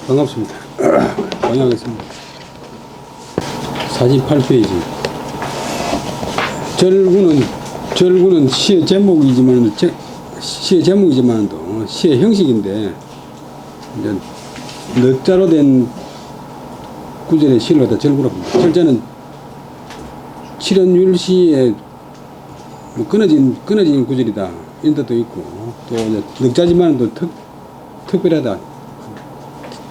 반갑습니다. 반갑습니다. 사진 8페이지. 절구는 시의 제목이지만, 또 시의 형식인데, 이제 넉자로 된 구절의 시를 갖다 절구라고 합니다. 절자는 칠연율시의 뭐 끊어진 구절이다. 이런 뜻도 있고, 또 넉자지만 또 특별하다.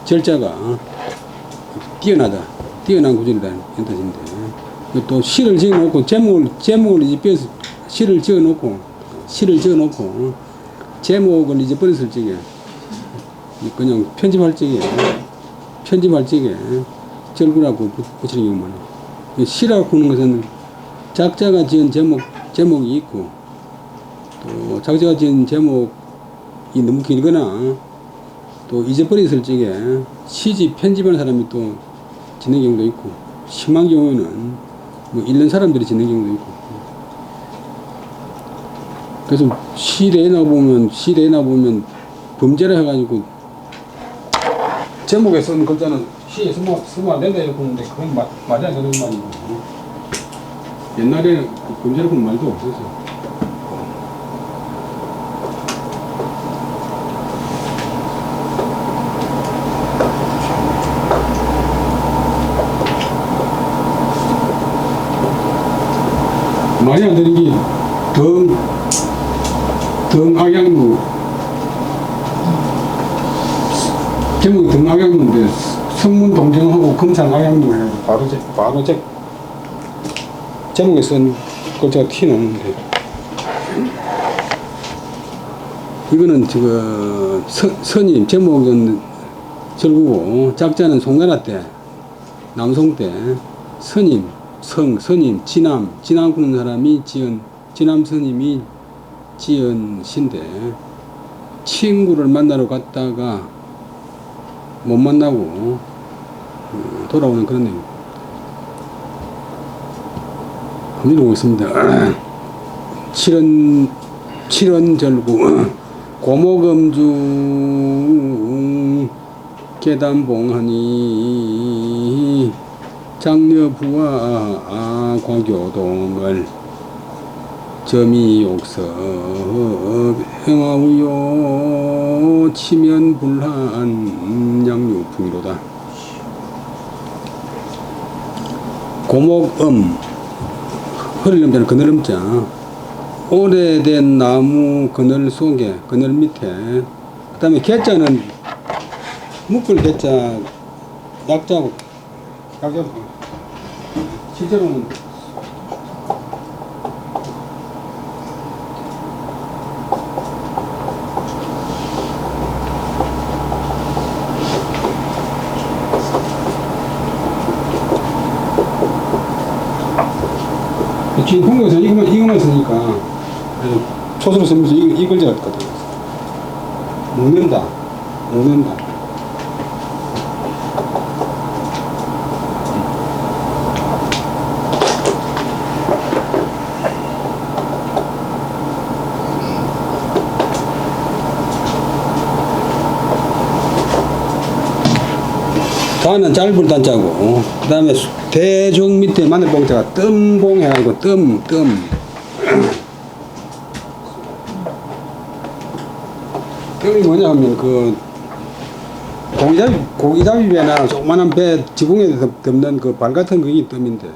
절자가 뛰어난 구절이다. 이런 뜻인데, 또 시를 지어놓고 제목을 잊어버려서 시를 지어놓고 제목을 잊어버렸을 적에 그냥 편집할 적에 절구라고 붙이는 경우만 해. 시라고 하는 것은 작자가 지은 제목이 있고, 또 작자가 지은 제목이 너무 길거나 또 잊어버렸을 적에 시집 편집하는 사람이 또 짓는 경우도 있고, 심한 경우에는 뭐 읽는 사람들이 짓는 경우도 있고. 그래서 시내나 보면 범죄를 해가지고 제목에 쓴 글자는 시에 쓰면 안 된다 이렇게 보는데, 그건 말이 안 되는 말이고. 옛날에는 범죄를 본 말도 없었어요. 말이 안 되는 게 등악양무, 제목이 등악양무인데 성문 동정하고 금상악양무 해가지고 바로 제목에 쓴 글자가 튀어나오는데, 이거는 선임 제목은 절구고, 작자는 송나라 때 남송 때 선임 진남 부는 사람이 진남 스님이 지은 시인데, 친구를 만나러 갔다가 못 만나고 돌아오는 그런 내용. 한번 읽어보겠습니다. 칠연절구 고목음주 계단봉하니 장려부와 과교동을 점이욕서 행하우요 치면불한 양육풍이로다. 고목음, 흐를음자는 그늘음자, 오래된 나무 그늘 속에, 그늘 밑에. 그 다음에 개자는 묶을 개자, 약자고 실제로는 지금 한국에서 이것만 쓰니까 초소로 쓰면서 이 글자 같거든. 먹는다. 다는 짧은 단자고, 그 다음에 대중 밑에 마늘봉자가 뜸봉 해가지고 뜸이 뭐냐 하면 고기잡이 배나 조그만한 배 지붕에 덮는 그 발 같은 그게 뜸인데,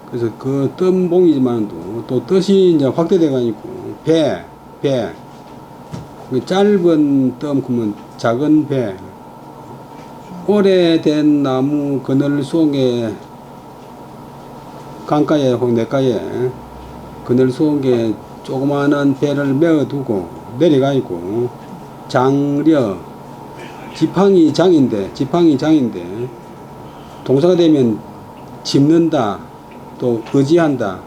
그래서 그 뜸봉이지만도 또 뜻이 이제 확대돼가지고 배 짧은 뜸 그러면 작은 배, 오래된 나무 그늘 속에, 강가에 혹은 냇가에 그늘 속에 조그마한 배를 메어두고 내려가 있고, 장려, 지팡이 장인데 동사가 되면 짚는다, 또 의지한다.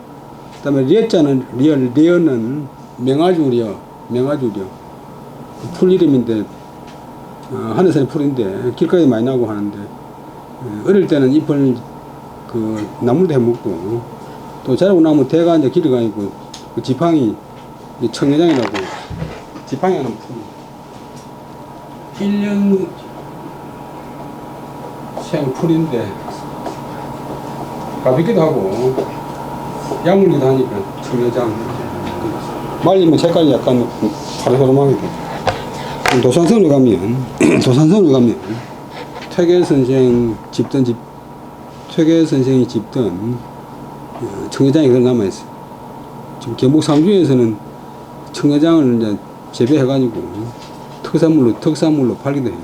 그 다음에 리어는 명아주려 풀 이름인데, 하늘산의 풀인데 길가에 많이 나고 하는데, 어릴 때는 잎을 나물도 해먹고, 또 자라고 나면 대가 이제 길어가 있고, 그 지팡이 청내장이라고 지팡이 하는 풀. 1년 생풀인데 가볍기도 하고 약물기도 하니까 청여장 말리면 색깔이 약간 파르파르하게 돼. 도산서울 가면 도산서울 가면 퇴계 선생이 집던 청여장이 그걸 남아있어요. 지금 경북 상주에서는 청여장을 이제 재배해가지고 특산물로 팔기도 해요.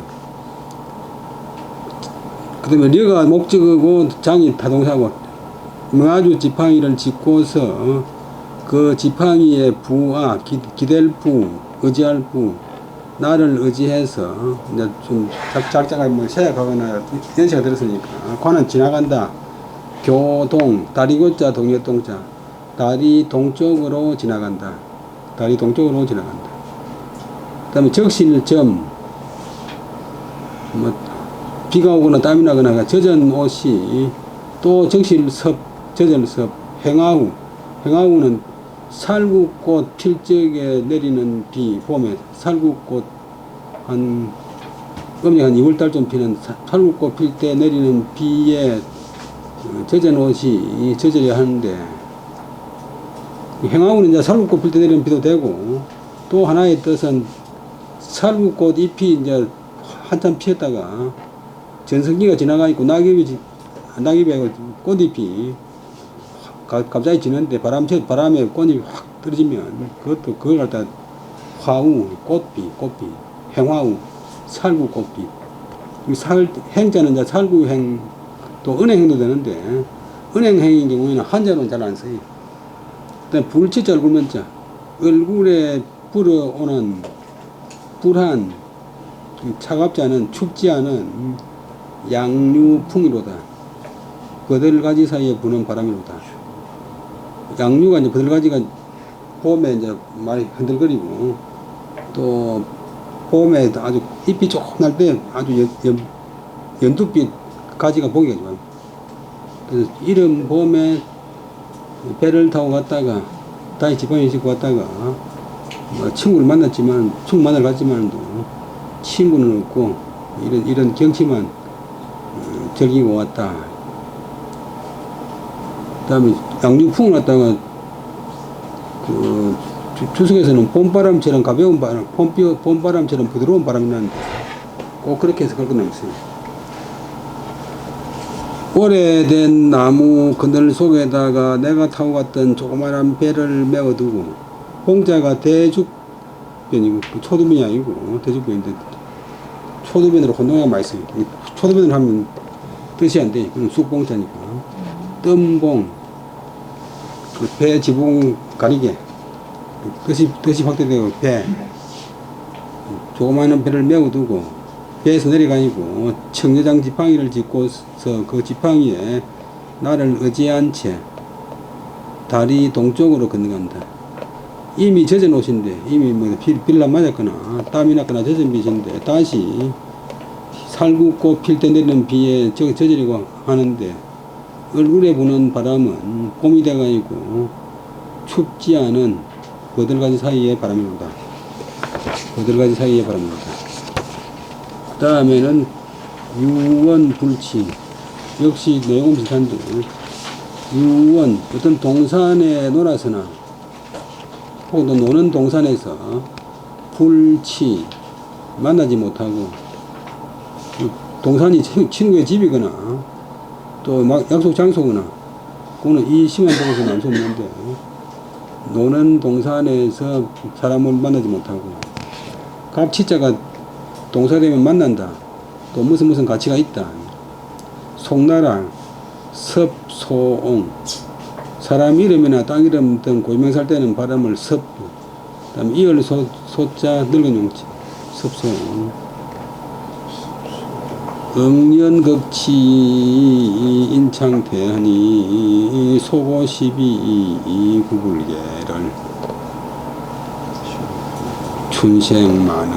그 다음에 려가 목적이고 장이 타동사고 명아주 지팡이를 짓고서 그 지팡이의 부와 기댈 부, 의지할 부, 나를 의지해서 이제 좀 작작하게 뭐 세약하거나 연세가 들었으니까 관은 지나간다. 교동, 다리고자 동역동자, 다리 동쪽으로 지나간다. 다리 동쪽으로 지나간다. 그 다음에 적실점, 뭐 비가 오거나 땀이 나거나 젖은 옷이 또 적실섭, 젖은 섭, 행하우는 살구꽃 필 적에 내리는 비, 봄에 살구꽃 한 2월달쯤 피는 살구꽃 필 때 내리는 비에 젖은 옷이 젖어야 하는데 행하우는 이제 살구꽃 필 때 내리는 비도 되고 또 하나의 뜻은 살구꽃 잎이 이제 한참 피었다가 전성기가 지나가 있고 낙엽이 꽃잎이 갑자기 지는데 바람에 꽃잎이 확 떨어지면 그걸 갖다 화우, 꽃비, 행화우, 살구꽃비. 행자는 이제 살구행, 또 은행행도 되는데, 은행행인 경우에는 한자로는 잘 안 써요. 그다음에 불치자 얼굴면자, 얼굴에 불어오는 불한, 차갑지 않은, 춥지 않은 양류풍이로다. 버들가지 사이에 부는 바람이로다. 양류가 이제 버들가지가 봄에 이제 많이 흔들거리고, 또 봄에 아주 잎이 조금 날 때 아주 연두빛 가지가 보기가 좋아요. 그래서 이른 봄에 배를 타고 갔다가 다시 지방에 싣고 갔다가 뭐 친구를 만났지만 친구 만나러 갔지만도 친구는 없고 이런 경치만 즐기고 왔다. 그다음에 양류풍을 갔다가 그 주석에서는 봄바람처럼 가벼운 바람, 봄바람처럼 부드러운 바람이 나는데 꼭 그렇게 해서 걸고 넘었어요. 오래된 나무 그늘 속에다가 내가 타고 갔던 조그마한 배를 메어두고 홍자가 대죽변이고 초두변이 아니고 대죽변인데 초두변으로 혼동하가 많이 써요. 초두변을 하면 뜻이 안 돼. 그건 쑥봉자니까. 뜸봉 그 배 지붕 가리개 뜻이 확대되고 배 조그마한 배를 메어두고 배에서 내려가니고 청여장 지팡이를 짓고서 그 지팡이에 나를 의지한 채 다리 동쪽으로 건너간다. 이미 젖은 옷인데 이미 뭐 빌라 맞았거나 땀이 났거나 젖은 빛인데 다시 살구꽃 필 때 내리는 비에 젖으려고 하는데 얼굴에 부는 바람은 봄이 돼가지고 춥지 않은 버들가지 사이의 바람이로다. 버들가지 사이의 바람이로다. 그 다음에는 유원불치. 역시 내용은 비슷한데 유원 어떤 동산에 놀아서나 혹은 또 노는 동산에서 불치 만나지 못하고 동산이 친구의 집이거나 또 막 약속 장소거나 그거는 이 시간 속에서는 알 수 없는데 노는 동산에서 사람을 만나지 못하고 갑치자가 동사되면 만난다. 또 무슨 가치가 있다. 송나라 섭소옹 사람 이름이나 땅 이름 등 고유명사할 때는 발음을 섭 그다음에 이을 소자 늙은 용치 섭소옹 응연극치 인창대하니 소고시비 구불계를 춘생많은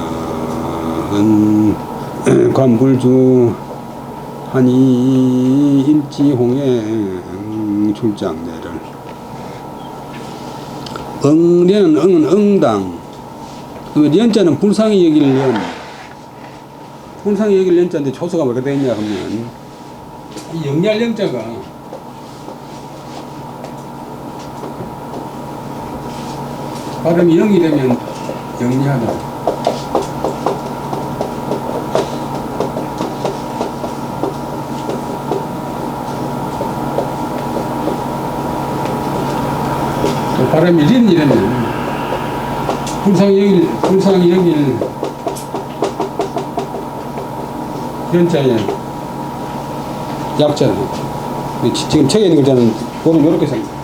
관불주 하니 일지홍의 출장내를 응례는 응은 응당 연자는 불상이 여길 연 불상이 여길 연자인데 초소가 뭐가 되겠냐 하면 이 영리할 영자가 발음이 영이 되면 영리하다. 또 발음이 린 이러면 불상영일 현자의 약자는 지금 책에 있는 글자는 보면 이렇게 생깁니다.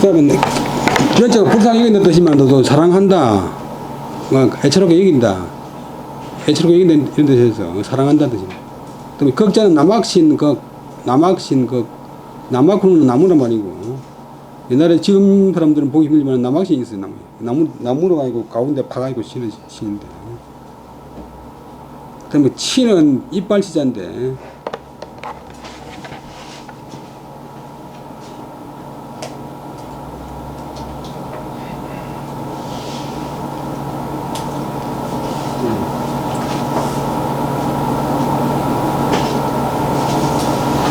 그러면 현자가 불쌍히 뜻이만으로도 사랑한다, 애처롭게 여긴다, 애처롭게 여긴다 이런 뜻에서 사랑한다는 뜻입니다. 그다음에 극자는 남악훈은 나무란 말이고, 옛날에 지금 사람들은 보기 힘들지만 남악신이 있어요. 나무로 가지고 가운데 파가지고 신인데. 그다음에 치는 이빨 시자인데,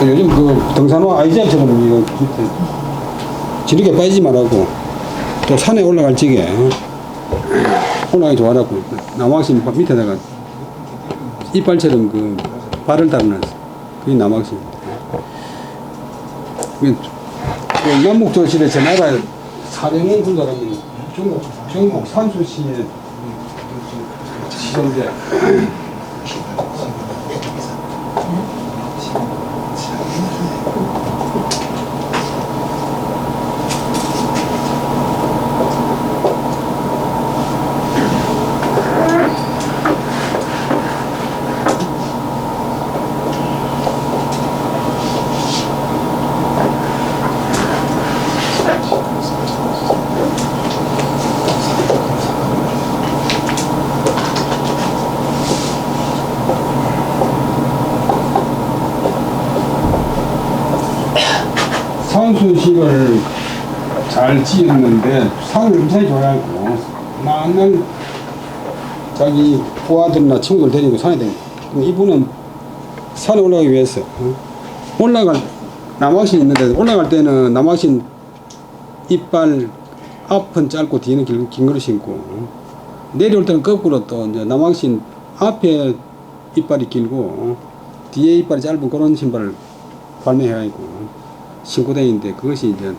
요즘 그 등산화 아이디어처럼 이거 지르게 빠지지 말라고, 또 산에 올라갈 적에 올라가기 좋아라고 남학신 밑에다가 이빨처럼 그 발을 달아놨어. 그게 남학신입니다. 남북조실에 제 나라 사령원 군사라면 중국 산수시의 시정제. 산수식을 잘 지었는데 산을 굉장히 좋아하고 맨날 자기 부하들이나 친구들 데리고 산에 다닙니다. 이분은 산에 올라가기 위해서 남학신 있는데 올라갈 때는 남학신 이빨 앞은 짧고 뒤는 긴 거를 신고, 내려올 때는 거꾸로 또 이제 남학신 앞에 이빨이 길고 뒤에 이빨이 짧은 그런 신발을 발매해가지고 신고 다니는데, 그것이 이제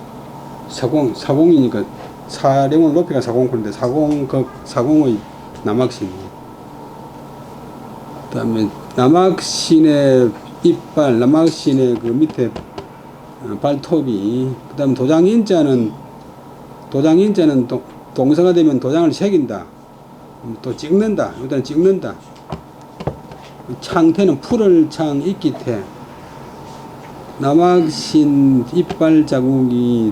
사공이니까 사령은 높이가 사공콘인데 사공의 남학신. 그 다음에 남학신의 이빨, 남학신의 그 밑에 발톱이, 그 다음에 도장인자는 동사가 되면 도장을 새긴다, 또 찍는다, 일단 찍는다. 창태는 풀을 창 이끼태, 남학신 이빨 자국이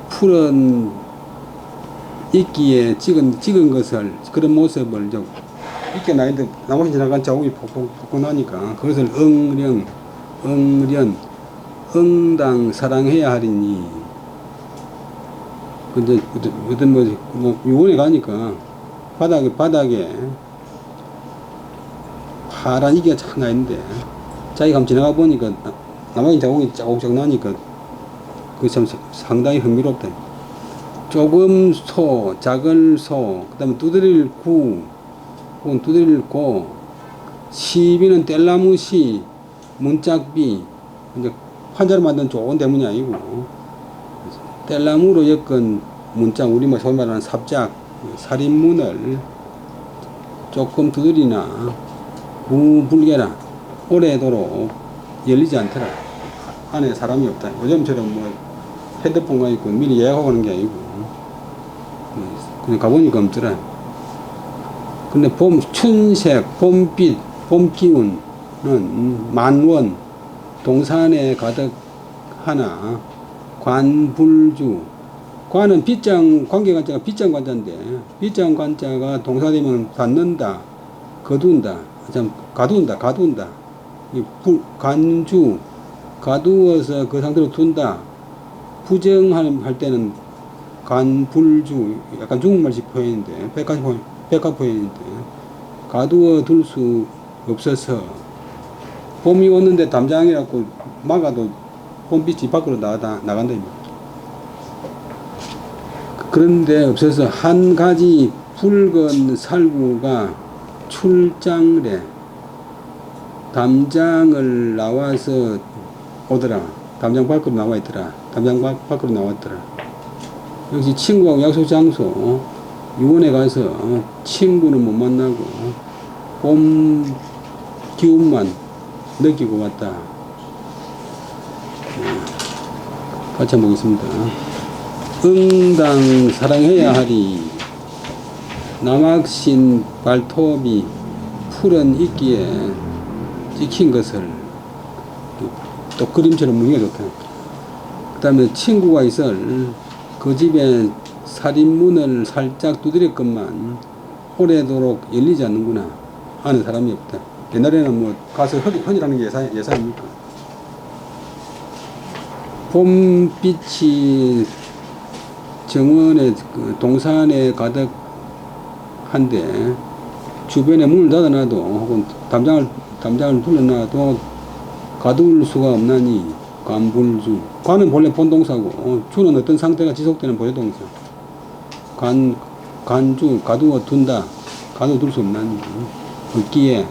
푸른 이끼에 찍은 것을, 그런 모습을 이끼 나이도 남학신 지나간 자국이 폭폭 나니까 그것을 응당 사랑해야 하리니. 근데 어떤 뭐 유원에 가니까 바닥에 파란 이끼가 착 나 있는데, 자기가 한번 지나가 보니까 남학신 자국이 자국자국 나니까 그게 참 상당히 흥미롭다. 조금 소, 작은 소, 그 다음에 두드릴 구, 혹은 두드릴 고, 시비는 뗄나무시, 문짝비, 이제 환자로 만든 좋은 대문이 아니고, 뗄나무로 엮은 문짝, 우리 소위 말하는 삽작, 살인문을 조금 두드리나, 무불개나, 오래도록 열리지 않더라. 안에 사람이 없다. 요즘처럼 뭐 핸드폰가 있고 미리 예약하고 하는 게 아니고, 그냥 가보니까 없더라. 근데 춘색, 봄빛, 봄기운은 만원, 동산에 가득하나, 관불주. 관은 관계관자가 빗장관자인데, 빗장관자가 동사되면 받는다, 거둔다, 참 가두운다. 간주 가두어서 그 상태로 둔다. 부정할 때는 간불주, 약간 중국말식 표현인데 백화 표현인데 가두어 둘 수 없어서 봄이 오는데 담장이라고 막아도 봄빛이 밖으로 나간다. 그런데 없어서 한 가지 붉은 살구가 출장래 담장을 나와서 오더라. 담장 밖으로 나와 있더라. 담장 밖으로 나왔더라. 역시 친구하고 약속 장소 유원에 가서 친구는 못 만나고 봄 기운만 느끼고 왔다. 같이 한번 보겠습니다. 응당 사랑해야 하리 남학신 발톱이 푸른 이끼에 찍힌 것을 또 그림처럼 무기가 좋다. 그 다음에 친구가 있을 그 집에 살인문을 살짝 두드렸건만 오래도록 열리지 않는구나 하는 사람이 없다. 옛날에는 뭐 가서 헌이라는 게 예사입니까? 봄빛이 정원에 그 동산에 가득한데 주변에 문을 닫아놔도 혹은 담장을 둘러놔도 가둘 수가 없나니 간불주. 간은 본래 본동사고 주는 어떤 상태가 지속되는 보조동사. 간주 가두어 둔다. 가둬둘 수 없나니 없기에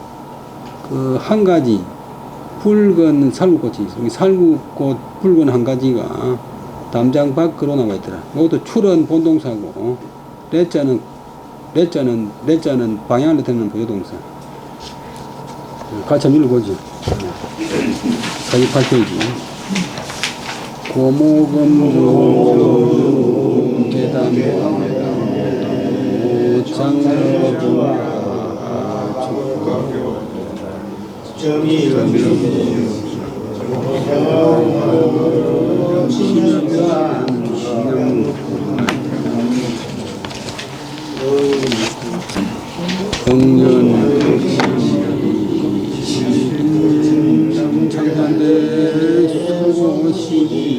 그 한 가지 붉은 살구꽃이 있어. 살구꽃 붉은 한 가지가 담장 밖으로 나와 있더라. 이것도 출은 본동사고 레자는 방향을 나타내는 보조동사. 같이 한번 읽어보죠. 48페이지. 고모금주 계담 장로부와 경년 창단대 수고시기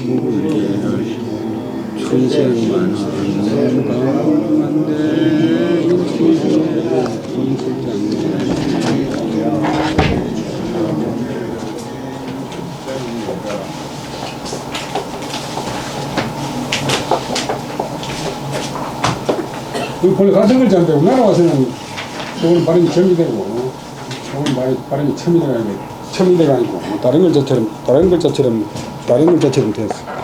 무례할 춘생만 건강한데 원래 같은 글자인데 우리나라 와서는 오늘 발음이 점이되고 오늘 발음이 첨이되가 아니고 다른 글자처럼 됐어.